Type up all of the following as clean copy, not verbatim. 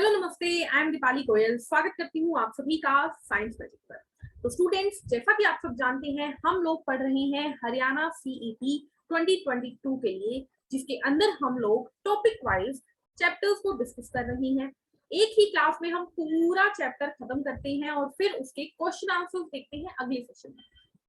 Hello नमस्ते, I am Deepali Goyal. स्वागत करती हूँ आप सभी का साइंस मैजिक पर। तो स्टूडेंट्स, जैसा कि आप सब जानते हैं, हम लोग पढ़ रहे हैं हरियाणा सीईटी 2022 के लिए, जिसके अंदर हम लोग टॉपिक वाइज चैप्टर्स को डिस्कस कर रहे हैं। एक ही क्लास में हम पूरा चैप्टर खत्म करते हैं और फिर उसके क्वेश्चन आंसर्स देखते हैं अगले सेशन में।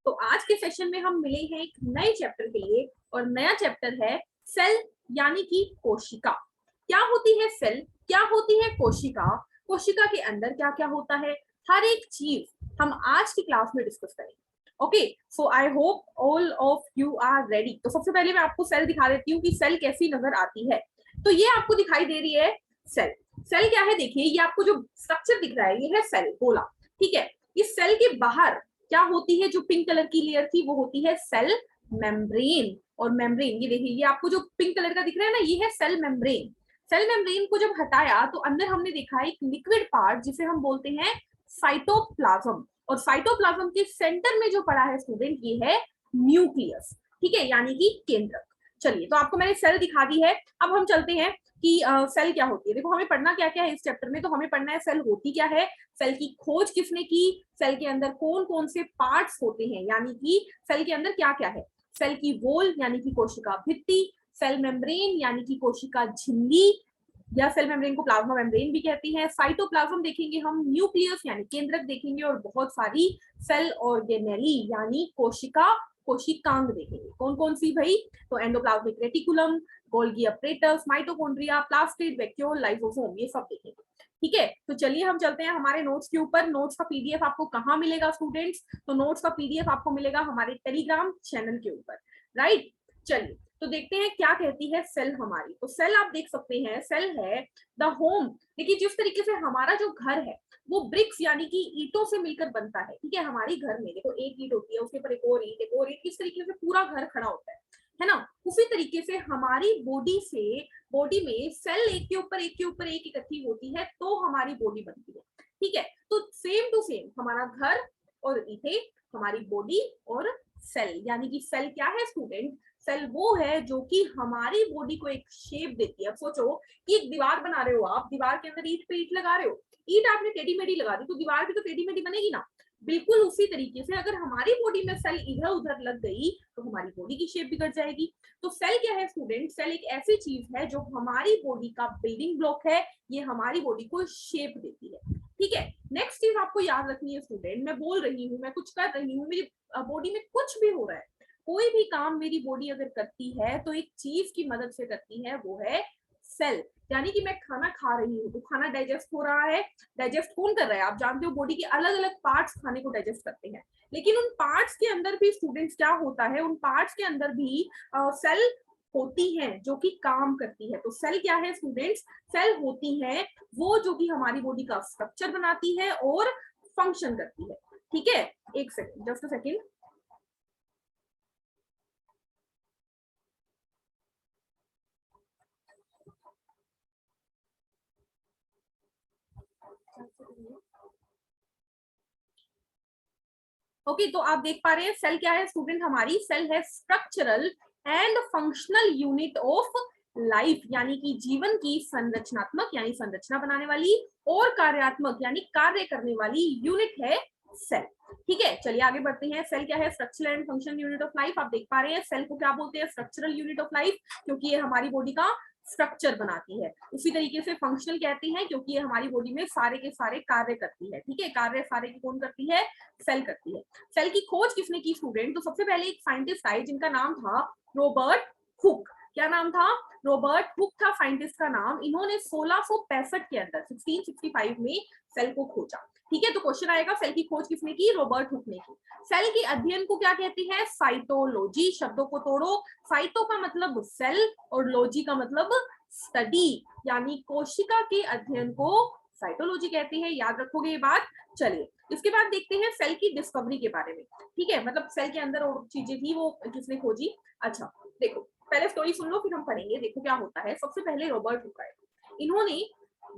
तो आज के सेशन में हम मिले हैं एक नए चैप्टर के लिए, और नया चैप्टर है सेल यानी कि कोशिका। क्या होती है सेल, क्या होती है कोशिका, कोशिका के अंदर क्या क्या होता है, हर एक चीज हम आज की क्लास में डिस्कस करेंगे। Okay, so I hope all of you are ready. तो सबसे पहले मैं आपको सेल दिखा देती हूँ कि सेल कैसी नजर आती है। तो ये आपको दिखाई दे रही है सेल। सेल क्या है, देखिए ये आपको जो स्ट्रक्चर दिख रहा है ये है सेल गोला। ठीक है, इस सेल के बाहर क्या होती है, जो पिंक कलर की लेयर थी वो होती है सेल मेम्ब्रेन। और मेम्ब्रेन ये देखिए, ये आपको जो पिंक कलर का दिख रहा है ना, ये है सेल मेम्ब्रेन। सेल मेम्ब्रेन को जब हटाया तो अंदर हमने देखा एक लिक्विड पार्ट जिसे हम बोलते हैं साइटोप्लाज्म। और साइटोप्लाज्म के सेंटर में जो पड़ा है स्टूडेंट, ये है न्यूक्लियस। ठीक है, यानी कि केंद्रक। चलिए, तो आपको मैंने सेल दिखा दी है। अब हम चलते हैं कि सेल क्या होती है। देखो, हमें पढ़ना क्या क्या है इस चैप्टर में। तो हमें पढ़ना है सेल होती क्या है, सेल की खोज किसने की, सेल के अंदर कौन कौन से पार्ट्स होते हैं, यानी कि सेल के अंदर क्या क्या है। सेल की वॉल यानी कि कोशिका भित्ति, सेल मेम्ब्रेन यानी कि कोशिका झिल्ली, या सेल मेम्ब्रेन को प्लाज्मा मेम्ब्रेन भी कहते हैं। साइटोप्लाज्म देखेंगे हम, न्यूक्लियस यानी केंद्रक देखेंगे, और बहुत सारी सेल ऑर्गेनेली यानी कोशिका कोशिकांग देखेंगे। कौन कौन सी भाई, तो endoplasmic reticulum, Golgi apparatus, mitochondria, plastid, vacuole, lysosome, ये सब देखेंगे। ठीक है, तो चलिए हम चलते हैं हमारे नोट्स के ऊपर। नोट्स का पीडीएफ आपको कहाँ मिलेगा स्टूडेंट्स, तो नोट्स का पीडीएफ आपको मिलेगा हमारे टेलीग्राम चैनल के ऊपर। राइट, चलिए तो देखते हैं क्या कहती है सेल हमारी। तो सेल आप देख सकते हैं, सेल है द होम। देखिए, जिस तरीके से हमारा जो घर है वो ब्रिक्स यानी कि ईंटों से मिलकर बनता है। ठीक है, हमारी घर में देखो एक ईंट होती है, उसके ऊपर एक और ईंट, एक और ईंट, इस तरीके से पूरा घर खड़ा होता है ना। उसी तरीके से हमारी बॉडी में सेल एक के ऊपर एक के ऊपर एक इकट्ठी होती है तो हमारी बॉडी बनती है। ठीक है, तो सेम टू सेम हमारा घर और ईंटें, हमारी बॉडी और सेल, यानी कि सेल क्या है स्टूडेंट, सेल वो है जो कि हमारी बॉडी को एक शेप देती है। अब सोचो कि एक दीवार बना रहे हो आप, दीवार के अंदर ईंट पे ईंट लगा रहे हो, ईंट आपने टेढ़ी मेढ़ी लगा दी तो दीवार भी तो टेढ़ी मेढ़ी बनेगी ना। बिल्कुल उसी तरीके से अगर हमारी बॉडी में सेल इधर उधर लग गई तो हमारी बॉडी की शेप बिगड़ जाएगी। तो सेल क्या है स्टूडेंट, सेल एक ऐसी चीज है जो हमारी बॉडी का बिल्डिंग ब्लॉक है, ये हमारी बॉडी को शेप देती है। ठीक है, नेक्स्ट चीज आपको याद रखनी है स्टूडेंट, मैं बोल रही हूँ, मैं कुछ कर रही हूँ, मेरी बॉडी में कुछ भी हो रहा है, कोई भी काम मेरी बॉडी अगर करती है तो एक चीज की मदद से करती है, वो है सेल। यानी कि मैं खाना खा रही हूँ तो खाना डाइजेस्ट हो रहा है। डाइजेस्ट कौन कर रहा है, आप जानते हो, बॉडी के अलग अलग पार्ट्स खाने को डाइजेस्ट करते हैं। लेकिन उन पार्ट्स के अंदर भी स्टूडेंट्स क्या होता है, उन पार्ट्स के अंदर भी सेल होती हैं जो कि काम करती है। तो सेल क्या है स्टूडेंट्स, सेल होती है वो जो कि हमारी बॉडी का स्ट्रक्चर बनाती है और फंक्शन करती है। ठीक है, एक second, just a second. Okay, तो आप देख पा रहे हैं सेल क्या है स्टूडेंट, हमारी सेल है structural and functional unit of life, यानी कि जीवन की संरचनात्मक यानी संरचना बनाने वाली और कार्यात्मक यानी कार्य करने वाली यूनिट है सेल। ठीक है, चलिए आगे बढ़ते हैं। सेल क्या है, structural and functional unit of life. आप देख पा रहे हैं सेल को क्या बोलते हैं, स्ट्रक्चरल यूनिट ऑफ लाइफ, क्योंकि ये हमारी बॉडी का स्ट्रक्चर बनाती है। उसी तरीके से फंक्शनल कहते हैं क्योंकि ये हमारी बॉडी में सारे के सारे कार्य करती है। ठीक है, कार्य सारे की कौन करती है, सेल करती है। सेल की खोज किसने की स्टूडेंट, तो सबसे पहले एक साइंटिस्ट आए जिनका नाम था रॉबर्ट हुक। क्या नाम था, रॉबर्ट हुक था साइंटिस्ट का नाम। इन्होंने 1665 के अंदर 1665 में सेल को खोजा। ठीक है, तो क्वेश्चन आएगा सेल की खोज किसने की, रॉबर्ट हुक ने की। सेल के अध्ययन को क्या कहते हैं, साइटोलॉजी। शब्दों को तोड़ो, साइटो का मतलब सेल और लॉजी का मतलब स्टडी, यानी कोशिका के अध्ययन को साइटोलॉजी कहते हैं। याद रखोगे ये बात। चलिए, इसके बाद देखते हैं सेल की डिस्कवरी के बारे में। ठीक है, मतलब सेल के अंदर और चीजें थी वो किसने खोजी। अच्छा देखो, पहले स्टोरी सुन लो फिर हम पढ़ेंगे। देखो क्या होता है, सबसे पहले रॉबर्ट हुक आए, इन्होंने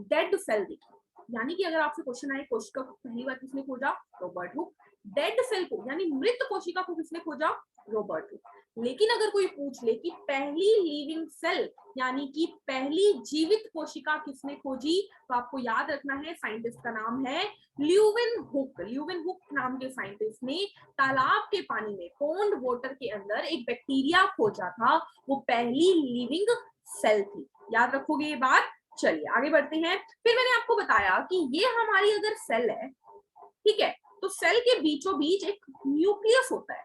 डेड सेल देखी। यानी कि अगर आपसे क्वेश्चन आए कोशिका को पहली बार किसने खोजा, रॉबर्ट हुक। डेड सेल को यानी मृत कोशिका को किसने खोजा, रॉबर्ट हुक। लेकिन अगर कोई पूछ ले कि पहली लिविंग सेल यानी कि पहली जीवित कोशिका किसने खोजी, तो आपको याद रखना है साइंटिस्ट का नाम है ल्यूवेनहुक। ल्यूवेनहुक नाम के साइंटिस्ट ने तालाब के पानी में, पॉन्ड वाटर के अंदर एक बैक्टीरिया खोजा था, वो पहली लिविंग सेल थी। याद रखोगे ये बात। चलिए आगे बढ़ते हैं। फिर मैंने आपको बताया कि ये हमारी अगर सेल है, ठीक है, तो सेल के बीचों बीच एक न्यूक्लियस होता है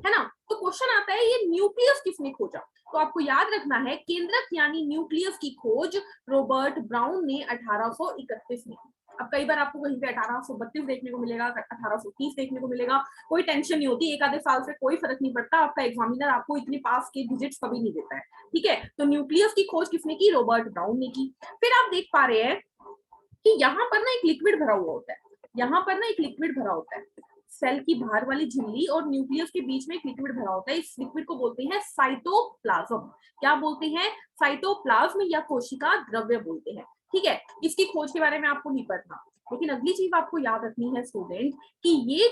ना। तो क्वेश्चन आता है ये न्यूक्लियस किसने खोजा, तो आपको याद रखना है केंद्रक यानी न्यूक्लियस की खोज रॉबर्ट ब्राउन ने 1831 में। अब कई बार आपको कहीं पे 1832 देखने को मिलेगा, 1830 देखने को मिलेगा, कोई टेंशन नहीं होती, एक आधे साल से कोई फर्क नहीं पड़ता, आपका एग्जामिनर आपको इतने पास के डिजिट्स कभी नहीं देता है, ठीक है। तो न्यूक्लियस की खोज किसने की, रॉबर्ट ब्राउन ने की। फिर आप देख पा रहे हैं कि यहाँ पर ना एक लिक्विड भरा हुआ होता है, यहाँ पर ना एक लिक्विड भरा होता है, सेल की बाहर वाली झिल्ली और न्यूक्लियस के बीच में एक लिक्विड भरा होता है, इस लिक्विड को बोलते हैं साइटोप्लाज्म। क्या बोलते हैं, साइटोप्लाज्म या कोशिका द्रव्य बोलते हैं, ठीक है। इसकी खोज के बारे में आपको नहीं पढ़ना, लेकिन अगली चीज आपको याद रखनी है स्टूडेंट कि ये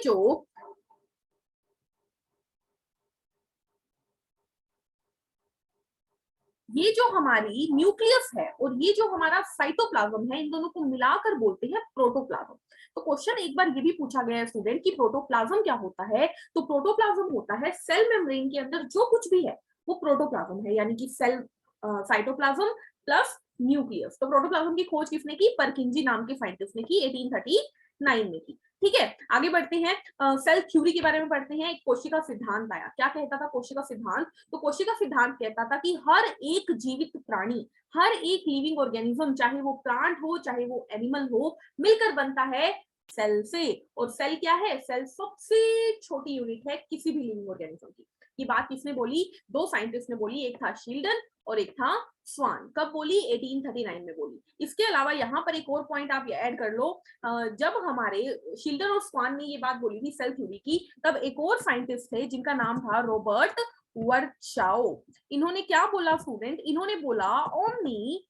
जो हमारी न्यूक्लियस है और ये जो हमारा साइटोप्लाज्म है, इन दोनों को मिलाकर बोलते हैं प्रोटोप्लाज्म। तो क्वेश्चन एक बार ये भी पूछा गया है स्टूडेंट कि प्रोटोप्लाज्म क्या होता है, तो प्रोटोप्लाज्म होता है सेल मेम्ब्रेन के अंदर जो कुछ भी है वो प्रोटोप्लाज्म है, यानी कि सेल साइटोप्लाज्म प्लस न्यूक्लियस। तो प्रोटोप्लाज्म की खोज किसने की, परकिंजी नाम के साइंटिस्ट ने की 1839 में की, ठीक है। आगे बढ़ते हैं, सेल थ्योरी के बारे में पढ़ते हैं। एक कोशिका सिद्धांत आया, क्या कहता था कोशिका सिद्धांत, तो कोशिका सिद्धांत कहता था कि हर एक जीवित प्राणी, हर एक लिविंग ऑर्गेनिज्म, चाहे वो प्लांट हो चाहे वो एनिमल हो, मिलकर बनता है सेल से। और सेल क्या है, सेल सबसे छोटी यूनिट है किसी भी लिविंग ऑर्गेनिज्म की। ये बात किसने बोली, दो साइंटिस्ट ने बोली, एक था शील्डन और एक था स्वान। कब बोली, 1839 में बोली। इसके अलावा यहाँ पर एक और पॉइंट आप ऐड कर लो, जब हमारे शील्डन और स्वान ने ये बात बोली थी सेल थ्योरी की, तब एक और साइंटिस्ट थे जिनका नाम था रॉबर्ट वर्चाओ। इन्होंने क्या बोला स्टूडेंट, इन्होंने बोला ओमनी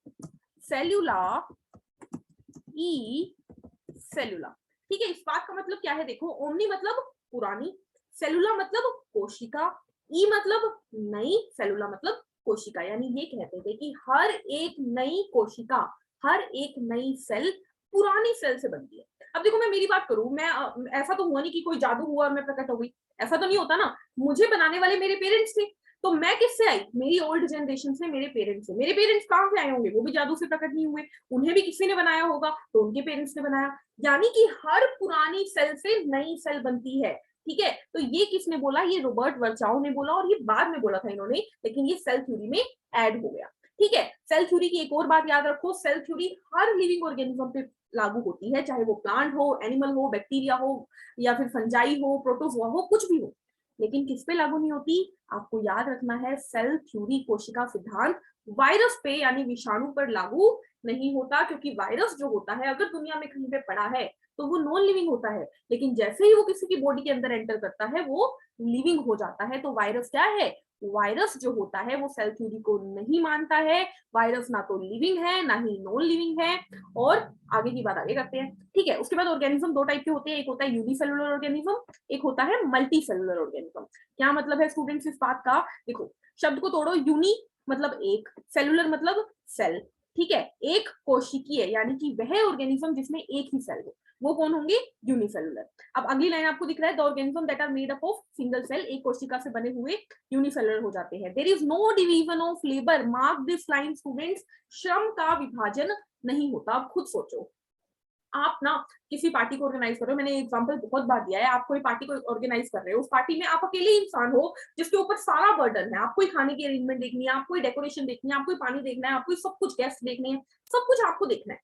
सेल्यूला ई सेलुला, ठीक है। इस बात का मतलब क्या है, देखो, ओमनी मतलब पुरानी, सेलुला मतलब कोशिका, ई मतलब नई, सेलुला मतलब कोशिका। यानी ये कहते थे कि हर एक नई कोशिका, हर एक नई सेल पुरानी सेल से बनती है। अब देखो, मैं मेरी बात करूं, मैं ऐसा तो हुआ नहीं कि कोई जादू हुआ और मैं प्रकट हो गई, ऐसा तो नहीं होता ना। मुझे बनाने वाले मेरे पेरेंट्स थे, तो मैं किससे आई, मेरी ओल्ड जनरेशन से, मेरे पेरेंट्स से। मेरे पेरेंट्स कहाँ से आए होंगे, वो भी जादू से प्रकट नहीं हुए, उन्हें भी किसी ने बनाया होगा, तो उनके पेरेंट्स ने बनाया। यानी कि हर पुरानी सेल से नई सेल बनती है, ठीक है। तो ये किसने बोला, ये रॉबर्ट वर्चाओ ने बोला, और ये बाद में बोला था इन्होंने, लेकिन ये सेल थ्योरी में ऐड हो गया, ठीक है। सेल थ्योरी की एक और बात याद रखो, सेल थ्योरी हर लिविंग ऑर्गेनिज्म पे लागू होती है, चाहे वो प्लांट हो, एनिमल हो, बैक्टीरिया हो, या फिर फंजाई हो, प्रोटोजोआ हो, कुछ भी हो। लेकिन किस पे लागू नहीं होती, आपको याद रखना है, सेल थ्योरी कोशिका सिद्धांत वायरस पे यानी विषाणु पर लागू नहीं होता, क्योंकि वायरस जो होता है अगर दुनिया में कहीं पे पड़ा है तो वो नॉन लिविंग होता है, लेकिन जैसे ही वो किसी की बॉडी के अंदर एंटर करता है वो लिविंग हो जाता है। तो वायरस क्या है, वायरस जो होता है वो सेल थ्योरी को नहीं मानता है। वायरस ना तो लिविंग है ना ही नॉन लिविंग है। और आगे की बात आगे करते हैं, ठीक है। उसके बाद ऑर्गेनिज्म दो टाइप के होते हैं, एक होता है यूनिसेलुलर ऑर्गेनिज्म, एक होता है मल्टी सेलुलर ऑर्गेनिज्म। क्या मतलब है स्टूडेंट्स इस बात का, देखो, शब्द को तोड़ो, यूनी मतलब एक, सेलुलर मतलब सेल, ठीक है। एक कोशिकीय यानी कि वह ऑर्गेनिज्म जिसमें एक ही सेल हो, वो कौन होंगे, यूनिसेलुलर। अब अगली लाइन आपको दिख रहा है, the organism that are made up of single cell, एक कोशिका से बने हुए यूनिसेलुलर हो जाते हैं। There is no division of labour, mark this line students, श्रम का विभाजन नहीं होता। अब खुद सोचो, आप ना किसी पार्टी को ऑर्गेनाइज कर रहे हो, मैंने एग्जांपल बहुत बार दिया है, आप कोई पार्टी को ऑर्गेनाइज कर रहे हो, उस पार्टी में आप अकेले इंसान हो जिसके ऊपर सारा बर्डन है, आपको खाने की अरेंजमेंट देखनी है, आपको डेकोरेशन देखनी है, आपको पानी देखना है, आपको सब कुछ गेस्ट देखने हैं, सब कुछ आपको देखना है।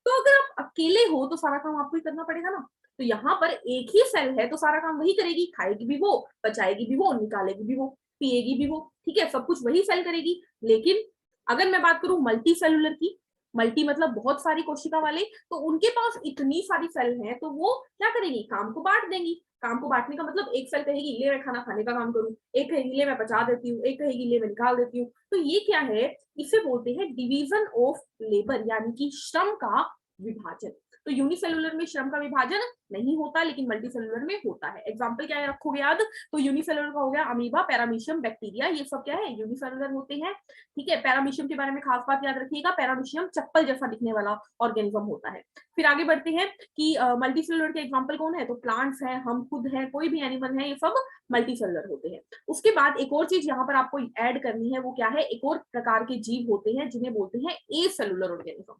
तो अगर आप अकेले हो तो सारा काम आपको ही करना पड़ेगा ना। तो यहाँ पर एक ही सेल है तो सारा काम वही करेगी, खाएगी भी वो, पचाएगी भी वो, निकालेगी भी वो, पिएगी भी वो, ठीक है, सब कुछ वही सेल करेगी। लेकिन अगर मैं बात करूं मल्टी सेलुलर की, मल्टी मतलब बहुत सारी कोशिका वाले, तो उनके पास इतनी सारी सेल हैं तो वो क्या करेगी, काम को बांट देंगी। काम को बांटने का मतलब एक सेल कहेगी ले मैं खाना खाने का काम करूं, एक कहेगी ले मैं पचा देती हूँ, एक कहेगी ले मैं निकाल देती हूँ। तो ये क्या है, इसे बोलते हैं डिवीजन ऑफ लेबर, यानी कि श्रम का विभाजन। तो यूनिसेलुलर में श्रम का विभाजन नहीं होता, लेकिन मल्टीसेलुलर में होता है। एग्जाम्पल क्या रखोगे याद, तो यूनिसेलुलर का हो गया अमीबा, पैरामीशियम, बैक्टीरिया, ये सब क्या है, यूनिसेलुलर होते हैं। ठीक है, पैरामीशियम के बारे में खास बात याद रखिएगा, पैरामीशियम चप्पल जैसा दिखने वाला ऑर्गेनिज्म होता है। फिर आगे बढ़ते हैं कि मल्टीसेलुलर के एग्जाम्पल कौन है, तो प्लांट्स हैं, हम खुद हैं, कोई भी एनिमल है, ये सब मल्टीसेलुलर होते हैं। उसके बाद एक और चीज यहाँ पर आपको ऐड करनी है, वो क्या है, एक और प्रकार के जीव होते हैं जिन्हें बोलते हैं ए सेलुलर ऑर्गेनिज्म।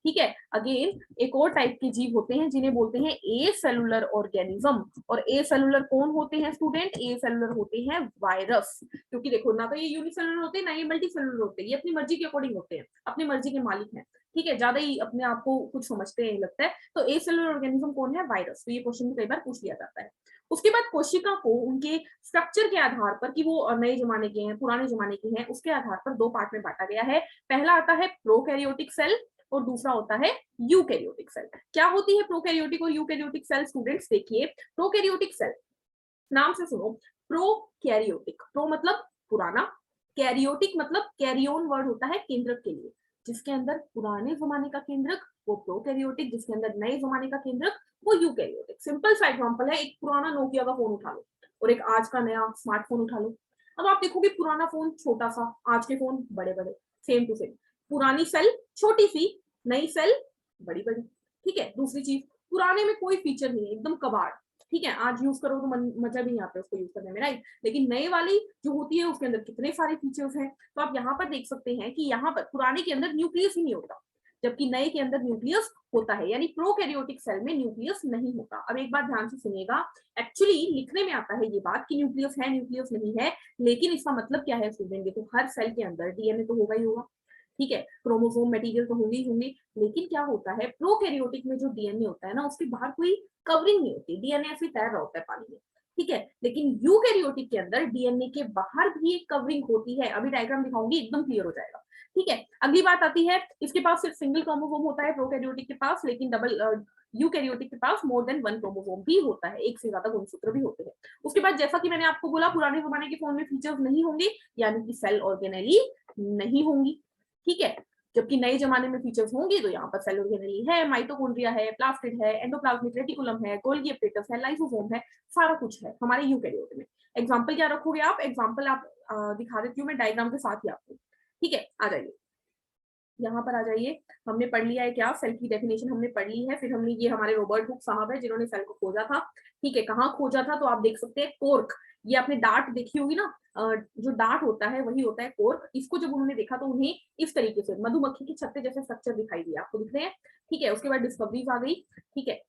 ठीक है, अगेन एक और टाइप के जीव होते हैं जिन्हें बोलते हैं ए सेलुलर ऑर्गेनिज्म। और ए सेलुलर कौन होते हैं स्टूडेंट, ए सेलुलर होते हैं वायरस। क्योंकि देखो ना तो ये यूनिसेलुलर होते हैं ना ये मल्टीसेलुलर होते हैं, ये अपनी मर्जी के अकॉर्डिंग होते हैं, अपनी मर्जी के मालिक हैं। ठीक है, ज्यादा ही अपने आप को कुछ समझते हैं लगता है। तो ए सेलुलर ऑर्गेनिज्म कौन है, वायरस। तो ये क्वेश्चन भी कई बार पूछ लिया जाता है। उसके बाद कोशिका को उनके स्ट्रक्चर के आधार पर कि वो नए जमाने के हैं, पुराने जमाने के हैं, उसके आधार पर दो पार्ट में बांटा गया है। पहला आता है प्रोकैरियोटिक सेल और दूसरा होता है यूकैरियोटिक सेल। क्या होती है प्रोकैरियोटिक और यूकैरियोटिक सेल स्टूडेंट्स, देखिए प्रोकैरियोटिक सेल नाम से सुनो, प्रोकैरियोटिक, प्रो मतलब पुराना, कैरियोटिक मतलब कैरियोन वर्ड होता है केंद्रक के लिए, जिसके अंदर पुराने जमाने का केंद्रक वो प्रोकैरियोटिक, जिसके अंदर नए जमाने का केंद्रक वो यूकैरियोटिक। सिंपल सा एग्जांपल है, एक पुराना नोकिया का फोन उठा लो और एक आज का नया स्मार्टफोन उठा लो। अब आप देखोगे पुराना फोन छोटा सा, आज के फोन बड़े बड़े, सेम टू सेम। पुरानी सेल छोटी सी, नई सेल बड़ी बड़ी। ठीक है, दूसरी चीज, पुराने में कोई फीचर नहीं है, एकदम कबाड़। ठीक है, आज यूज करो तो मजा भी नहीं आता उसको यूज करने में, राइट। लेकिन नए वाली जो होती है उसके अंदर कितने सारे फीचर्स हैं। तो आप यहाँ पर देख सकते हैं कि यहाँ पर पुराने के अंदर न्यूक्लियस ही नहीं होता, जबकि नए के अंदर न्यूक्लियस होता है, यानी प्रोकैरियोटिक सेल में न्यूक्लियस नहीं होता। अब एक बात ध्यान से सुनिएगा, एक्चुअली लिखने में आता है ये बात कि न्यूक्लियस है, न्यूक्लियस नहीं है, लेकिन इसका मतलब क्या है स्टूडेंट, देखो हर सेल के अंदर डीएनए तो होगा ही होगा। ठीक है, क्रोमोसोम मटेरियल तो होंगे ही होंगे, लेकिन क्या होता है प्रोकैरियोटिक में जो डीएनए होता है ना, उसके बाहर कोई कवरिंग नहीं होती, डीएनए ऐसे तैर रहा होता है पानी में। ठीक है, लेकिन यूकैरियोटिक के अंदर डीएनए के बाहर भी एक कवरिंग होती है। अभी डायग्राम दिखाऊंगी, एकदम क्लियर हो जाएगा। ठीक है, अगली बात आती है, इसके पास सिर्फ सिंगल क्रोमोसोम होता है प्रोकैरियोटिक के पास, लेकिन डबल यूकैरियोटिक के पास मोर देन वन क्रोमोसोम भी होता है, एक से ज्यादा गुणसूत्र भी होते हैं। उसके बाद जैसा कि मैंने आपको बोला, पुराने जमाने के फोन में फीचर्स नहीं होंगे, यानी कि सेल ऑर्गेनेली नहीं होंगी। ठीक है, जबकि नए जमाने में फीचर्स होंगे, तो यहाँ पर सेल ऑर्गेनेली है, माइटोकॉन्ड्रिया है, प्लास्टिड है, एंडोप्लाज्मिक रेटिकुलम है, गोल्गी एपिटस है, लाइसोसोम है, सारा कुछ है हमारे यूकैरियोट में। एग्जांपल क्या रखोगे आप, एग्जांपल आप दिखा देती हूँ मैं डायग्राम के साथ ही आपको। ठीक है, आ जाइए, यहाँ पर आ जाइए। हमने पढ़ लिया है क्या, सेल की डेफिनेशन हमने पढ़ ली है। फिर हमने, ये हमारे रॉबर्ट हुक साहब है जिन्होंने सेल को खोजा था। ठीक है, कहाँ खोजा था, तो आप देख सकते हैं कोर्क, ये आपने डार्ट देखी होगी ना, जो डार्ट होता है वही होता है कोर्क। इसको जब उन्होंने देखा तो उन्हें इस तरीके से मधुमक्खी के छत्ते जैसे स्ट्रक्चर दिखाई दिया, आपको दिख रहे हैं। ठीक है, उसके बाद डिस्कवरीज आ गई। ठीक है,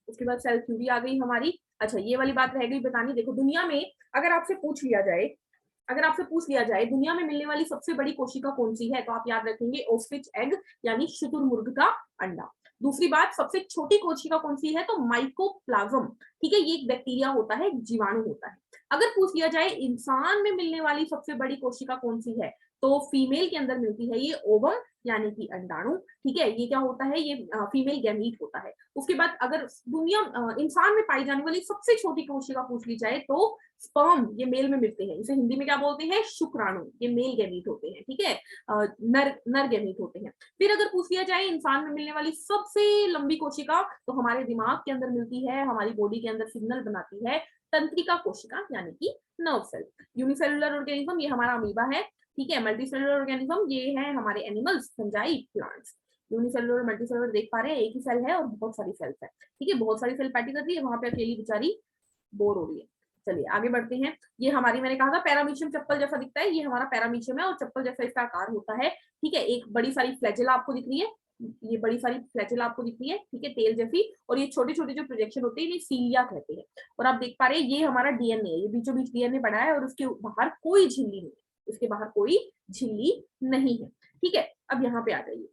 उसके बाद सेल थ्योरी आ गई हमारी। अच्छा, ये वाली बात रह गई बतानी, देखो दुनिया में अगर आपसे पूछ लिया जाए, अगर आपसे पूछ लिया जाए दुनिया में मिलने वाली सबसे बड़ी कोशिका कौन सी है, तो आप याद रखेंगे ऑस्ट्रिच एग, यानी शुतुरमुर्ग का अंडा। दूसरी बात, सबसे छोटी कोशिका कौन सी है, तो माइकोप्लाज्म। ठीक है, ये एक बैक्टीरिया होता है, जीवाणु होता है। अगर पूछ लिया जाए इंसान में मिलने वाली सबसे बड़ी कोशिका कौन सी है, तो फीमेल के अंदर मिलती है ये ओवम, यानी कि अंडाणु। ठीक है, ये क्या होता है, ये फीमेल गैमीट होता है। उसके बाद अगर दुनिया इंसान में पाई जाने वाली सबसे छोटी कोशिका पूछ ली जाए, तो स्पर्म, ये मेल में मिलते हैं, इसे हिंदी में क्या बोलते हैं, शुक्राणु, ये मेल गैमीट होते हैं। ठीक है, नर नर गैमीट होते हैं। फिर अगर पूछ लिया जाए इंसान में मिलने वाली सबसे लंबी कोशिका, तो हमारे दिमाग के अंदर मिलती है, हमारी बॉडी के अंदर सिग्नल बनाती है तंत्रिका कोशिका, यानी कि नर्व सेल। यूनिसेलुलर ऑर्गेनिज्म, ये हमारा अमीबा है। ठीक है, मल्टीसेलुलर ऑर्गेनिज्म, ये है हमारे animals, fungi, plants. Unicellular multicellular देख पा रहे हैं, एक ही सेल है और बहुत सारी सेल्स है। ठीक है, बहुत सारी सेल पार्टी कर रही है, वहां पे अकेली बेचारी बोर हो रही है। चलिए आगे बढ़ते हैं। ये हमारी, मैंने कहा था पैरामीशियम चप्पल जैसा दिखता है, ये हमारा पैरामीशियम है और चप्पल जैसा इसका आकार होता है। ठीक है, एक बड़ी सारी फ्लैजेला आपको दिख रही है, ये बड़ी सारी फ्लैजेला आपको दिख रही है। ठीक है, तेल जैसी, और ये छोटे छोटे जो प्रोजेक्शन होते हैं, ये सीलिया कहते हैं। और आप देख पा रहे हैं, ये हमारा डीएनए, ये बीचों बीच डीएनए बना है और उसके बाहर कोई झिल्ली नहीं है, इसके बाहर कोई झिल्ली नहीं है। ठीक है, अब यहाँ पे आ जाइए,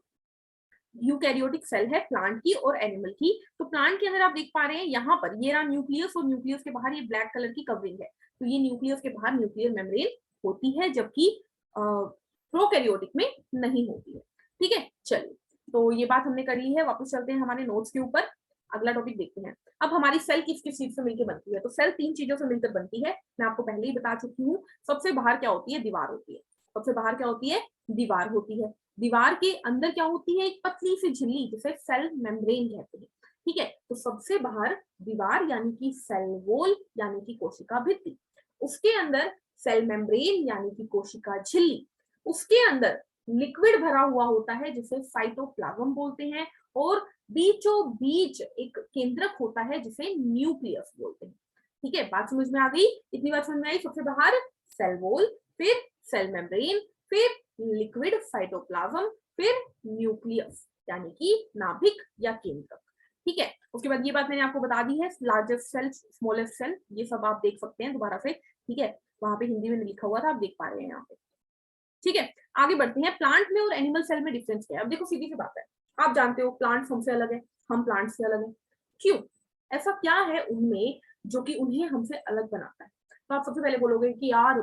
यूकैरियोटिक सेल है प्लांट की और एनिमल की। तो प्लांट के अंदर आप देख पा रहे हैं, यहाँ पर ये रहा न्यूक्लियस, और न्यूक्लियस के बाहर ये ब्लैक कलर की कवरिंग है, तो ये न्यूक्लियस के बाहर न्यूक्लियर मेम्ब्रेन होती है, जबकि प्रोकैरियोटिक में नहीं होती है। ठीक है, चलिए, तो ये बात हमने कर ली है, वापस चलते हैं हमारे नोट्स के ऊपर। अगला टॉपिक देखते हैं। अब हमारी सेल किस किस चीज से मिलकर बनती है, तो सेल तीन चीजों से मिलकर बनती है, मैं आपको पहले ही बता चुकी हूँ। सबसे बाहर क्या होती है, दीवार होती है। सबसे बाहर क्या होती है, दीवार होती है। दीवार के अंदर क्या होती है, एक पतली सी झिल्ली, जिसे सेल मेम्ब्रेन कहते हैं। ठीक है, तो सबसे बाहर दीवार यानी कि सेल वॉल यानी कि कोशिका भित्ति, उसके अंदर सेल मेम्ब्रेन यानी कि कोशिका झिल्ली, उसके अंदर लिक्विड भरा हुआ होता है जिसे साइटोप्लाज्म बोलते हैं, और बीचों बीच एक केंद्रक होता है जिसे न्यूक्लियस बोलते हैं। ठीक है, बात समझ में आ गई? इतनी बात समझ में आई? सबसे बाहर सेल वॉल, फिर सेल मेम्ब्रेन, फिर लिक्विड साइटोप्लाज्म, फिर न्यूक्लियस यानी कि नाभिक या केंद्रक। ठीक है, उसके बाद ये बात मैंने आपको बता दी है, लार्जेस्ट सेल, स्मॉलेस्ट सेल, ये सब आप देख सकते हैं दोबारा से। ठीक है, वहां पे हिंदी में लिखा हुआ था, आप देख पा रहे हैं यहाँ पे। ठीक है, आगे बढ़ते हैं। प्लांट में और एनिमल सेल में डिफरेंस क्या है? अब देखो सीधी सी बात है, आप जानते हो प्लांट्स हमसे अलग है, हम प्लांट से अलग है। क्यों? ऐसा क्या है उनमें जो कि उन्हें हमसे अलग बनाता है? तो आप सबसे पहले बोलोगे कि यार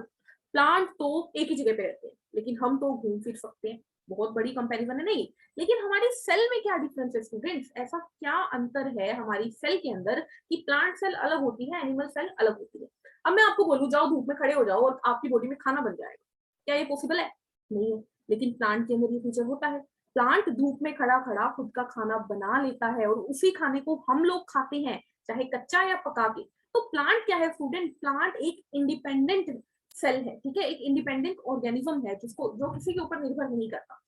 प्लांट तो एक ही जगह पे रहते हैं, लेकिन हम तो घूम फिर सकते हैं। बहुत बड़ी कंपैरिजन है, नहीं, लेकिन हमारी सेल में क्या डिफरेंस है स्टूडेंट्स? ऐसा क्या अंतर है हमारी सेल के अंदर कि प्लांट सेल अलग होती है, एनिमल सेल अलग होती है? अब मैं आपको बोलूं जाओ धूप में खड़े हो जाओ और आपकी बॉडी में खाना बन जाएगा, क्या ये पॉसिबल है? नहीं है। लेकिन प्लांट के अंदर ये फीचर होता है, प्लांट धूप में खड़ा खड़ा खुद का खाना बना लेता है और उसी खाने को हम लोग खाते हैं, चाहे कच्चा या पका के। तो प्लांट क्या है स्टूडेंट? प्लांट एक इंडिपेंडेंट सेल है, ठीक है, एक इंडिपेंडेंट ऑर्गेनिज्म है जिसको जो किसी के ऊपर निर्भर नहीं करता।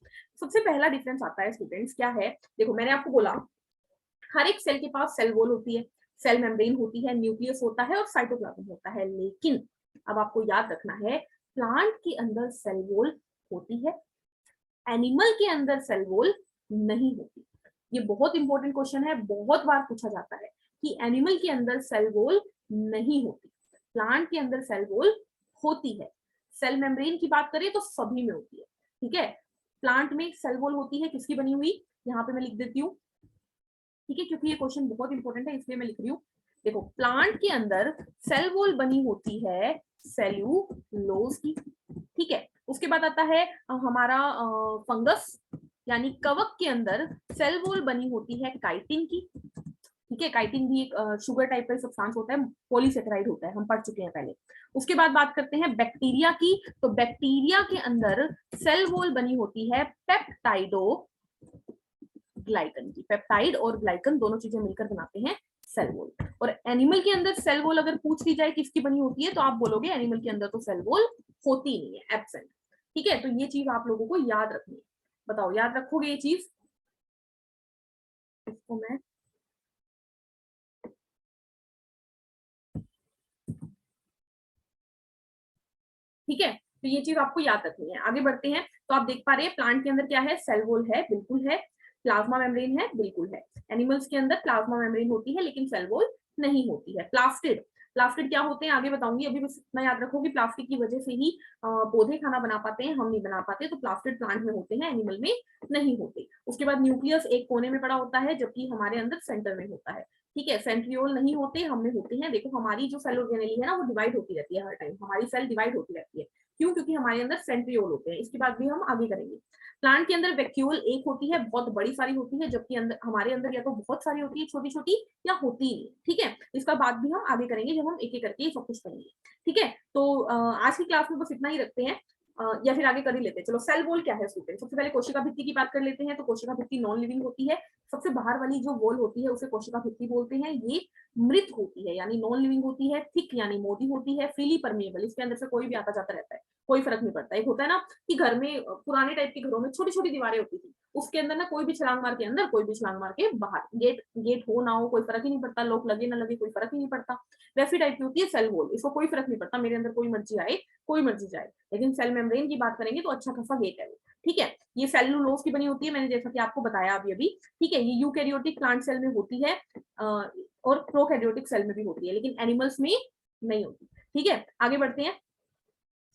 सबसे पहला डिफरेंस आता है स्टूडेंट्स, क्या है? देखो मैंने आपको बोला हर एक सेल के पास सेल वॉल होती है, सेल मेम्ब्रेन होती है, न्यूक्लियस होता है और साइटोप्लाज्म होता है, लेकिन अब आपको याद रखना है प्लांट के अंदर सेल वॉल होती है, एनिमल के अंदर सेल वॉल नहीं होती। ये बहुत इंपॉर्टेंट क्वेश्चन है, बहुत बार पूछा जाता है कि एनिमल के अंदर सेल वॉल नहीं होती, प्लांट के अंदर सेल वॉल होती है। सेल मेम्ब्रेन की बात करें तो सभी में होती है, ठीक है। प्लांट में सेल वॉल होती है, किसकी बनी हुई? यहाँ पे मैं लिख देती हूँ, ठीक है, क्योंकि ये क्वेश्चन बहुत इंपॉर्टेंट है इसलिए मैं लिख रही हूँ। देखो प्लांट के अंदर सेल वॉल बनी होती है सेल्यूलोज की, ठीक है। उसके बाद आता है हमारा फंगस यानी कवक के अंदर सेल वॉल बनी होती है काइटिन की, ठीक है। काइटिन भी एक शुगर टाइप का सब्सटेंस होता है, पॉलीसेकेराइड होता है, हम पढ़ चुके हैं पहले। उसके बाद बात करते हैं बैक्टीरिया की, तो बैक्टीरिया के अंदर सेल वॉल बनी होती है पेप्टाइडो ग्लाइकन की, पेप्टाइड और ग्लाइकन दोनों चीजें मिलकर बनाते हैं सेल वॉल। और एनिमल के अंदर सेल वॉल अगर पूछ ली जाए किसकी बनी होती है तो आप बोलोगे एनिमल के अंदर तो सेल वॉल होती नहीं है, एब्सेंट, ठीक है। तो ये चीज आप लोगों को याद रखनी है, बताओ याद रखोगे ये चीज? इसको मैं ठीक है, तो ये चीज आपको याद रखनी है। आगे बढ़ते हैं, तो आप देख पा रहे हैं प्लांट के अंदर क्या है, सेल वॉल है, बिल्कुल है। प्लाज्मा मेम्ब्रेन है, बिल्कुल है। एनिमल्स के अंदर प्लाज्मा मेम्ब्रेन होती है लेकिन सेल वॉल नहीं होती है। प्लास्टिड, प्लास्टिड क्या होते हैं आगे बताऊंगी, अभी बस इतना याद रखो कि प्लास्टिक की वजह से ही पौधे खाना बना पाते हैं, हम नहीं बना पाते। तो प्लास्टिड प्लांट में होते हैं, एनिमल में नहीं होते। उसके बाद न्यूक्लियस एक कोने में पड़ा होता है जबकि हमारे अंदर सेंटर में होता है, ठीक है। सेंट्रियोल नहीं होते, हम में होते हैं। देखो हमारी जो सेल ऑर्गेनेली है ना वो डिवाइड होती रहती है, हर टाइम हमारी सेल डिवाइड होती रहती है। क्यों? क्योंकि हमारे अंदर सेंट्रियोल होते हैं, इसकी बात भी हम आगे करेंगे। प्लांट के अंदर वैक्यूल एक होती है, बहुत बड़ी सारी होती है, जबकि अंदर हमारे अंदर या तो बहुत सारी होती है छोटी छोटी या होती नहीं, ठीक है। इसका बात भी हम आगे करेंगे जब हम एक एक करके सब कुछ करेंगे, ठीक है। तो आज की क्लास में बस इतना ही रखते हैं, या फिर आगे कर ही लेते हैं। चलो सेल वॉल क्या है स्टूडेंट, सबसे पहले कोशिका भित्ति की बात कर लेते हैं। तो कोशिका भित्ति नॉन लिविंग होती है, सबसे बाहर वाली जो वॉल होती है उसे कोशिका भित्ति बोलते हैं। ये मृत होती है यानी नॉन लिविंग होती है, थिक यानी मोटी होती है, फ्रीली परमेएबल, इसके अंदर से कोई भी आता जाता रहता है, कोई फर्क नहीं पड़ता। एक होता है ना कि घर में पुराने टाइप के घरों में छोटी छोटी दीवारें होती थी, उसके अंदर ना कोई भी छलांग मार के अंदर, कोई भी छलांग मार के बाहर, गेट गेट हो ना हो कोई फर्क ही नहीं पड़ता, लोग लगे ना लगे कोई फर्क ही नहीं पड़ता। वैसी टाइप की होती है सेल वॉल, इसको कोई फर्क नहीं पड़ता, मेरे अंदर कोई मर्जी आए कोई मर्जी जाए। लेकिन सेल मेम्ब्रेन की बात करेंगे तो अच्छा खासा गेट है वो, ठीक है। ये सेलुलोज की बनी होती है, मैंने जैसा कि आपको बताया अभी, ठीक है। ये यूकैरियोटिक प्लांट सेल में होती है और प्रोकैरियोटिक सेल में भी होती है, लेकिन एनिमल्स में नहीं होती, ठीक है। आगे बढ़ते हैं।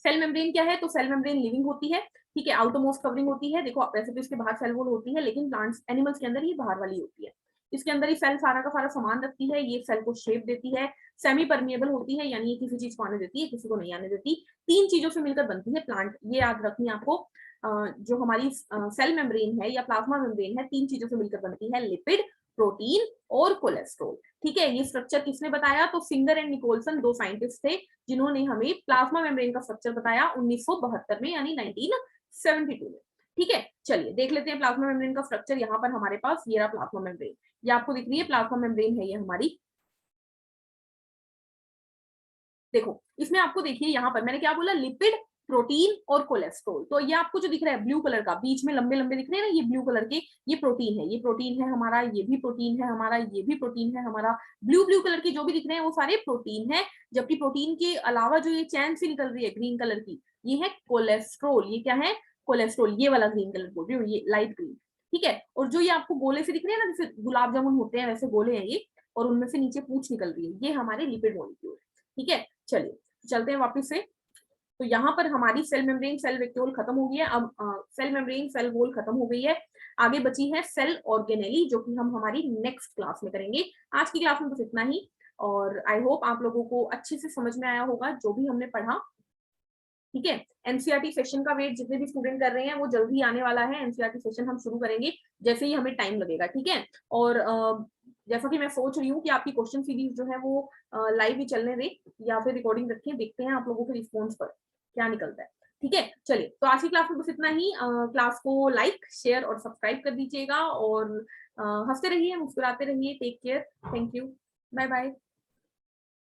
सेल मेम्ब्रेन क्या है, तो सेल मेम्ब्रेन लिविंग होती है, ठीक है, आउटरमोस्ट कवरिंग होती है। देखो वैसे तो इसके बाहर सेल वॉल होती है, लेकिन प्लांट्स एनिमल्स के अंदर ये बाहर वाली होती है। इसके अंदर ही सेल सारा का सारा सामान रखती है, ये सेल को शेप देती है। सेमी परमिएबल होती है यानी ये किसी चीज को आने देती है, किसी को नहीं आने देती। तीन चीजों से मिलकर बनती है प्लांट, ये याद रखनी है आपको। जो हमारी सेल मेम्ब्रेन है या प्लाज्मा मेम्ब्रेन है, तीन चीजों से मिलकर बनती है, लिपिड, प्रोटीन और कोलेस्ट्रॉल, ठीक है। ये स्ट्रक्चर किसने बताया, तो सिंगर एंड निकोलसन दो साइंटिस्ट थे जिन्होंने हमें प्लाज्मा मेम्ब्रेन का स्ट्रक्चर बताया 1972 में यानी 1972 में, ठीक है, चलिए देख लेते हैं प्लाज्मा मेम्ब्रेन का स्ट्रक्चर। यहाँ पर हमारे पास ये रहा प्लाज्मा मेम्ब्रेन, ये आपको दिख रही है प्लाज्मा मेम्ब्रेन है ये हमारी। देखो इसमें आपको देखिए यहाँ पर मैंने क्या बोला, लिपिड, प्रोटीन और कोलेस्ट्रॉल। तो ये आपको जो दिख रहा है ब्लू कलर का, बीच में लंबे लंबे दिख रहे हैं ना ये ब्लू कलर के, ये प्रोटीन है, ये प्रोटीन है हमारा, ये भी प्रोटीन है हमारा, ये भी प्रोटीन है हमारा। ब्लू ब्लू कलर के जो भी दिख रहे हैं वो सारे प्रोटीन है। जबकि प्रोटीन के अलावा जो ये चैन से निकल रही है ग्रीन कलर की, ये है कोलेस्ट्रॉल। ये क्या है, कोलेस्ट्रॉल, ये वाला ग्रीन कलर बोल रही हूँ, ये लाइट ग्रीन। ठीक है, और जो ये आपको गोले से दिख रहे हैं ना, जैसे गुलाब जामुन होते हैं वैसे गोले हैं ये, और उनमें से नीचे पूंछ निकल रही है, ये हमारे लिपिड मॉलिक्यूल। ठीक है, चलिए चलते हैं वापस से। तो यहाँ पर हमारी सेल मेम्ब्रेन सेल वेक्यूल खत्म हो गई है। अब सेल मेम्ब्रेन सेल वॉल खत्म हो गई है। आगे बची है सेल ऑर्गेनेली, जो कि हम हमारी नेक्स्ट क्लास में करेंगे। आज की क्लास में बस इतना ही, और आई होप आप लोगों को अच्छे से समझ में आया होगा जो भी हमने पढ़ा। ठीक है, एनसीईआरटी सेशन का वेट जितने भी स्टूडेंट कर रहे हैं वो जल्दी आने वाला है। एनसीईआरटी सेशन हम शुरू करेंगे जैसे ही हमें टाइम लगेगा। ठीक है, और जैसा कि मैं सोच रही हूँ कि आपकी क्वेश्चन सीरीज जो है वो लाइव ही चलने दे या फिर रिकॉर्डिंग रखें, देखते हैं आप लोगों के रिस्पॉन्स पर क्या निकलता है। ठीक है, चलिए तो आज की क्लास में बस इतना ही। क्लास को लाइक, शेयर और सब्सक्राइब कर दीजिएगा, और हंसते रहिए, मुस्कुराते रहिए। Take care, thank you, bye bye.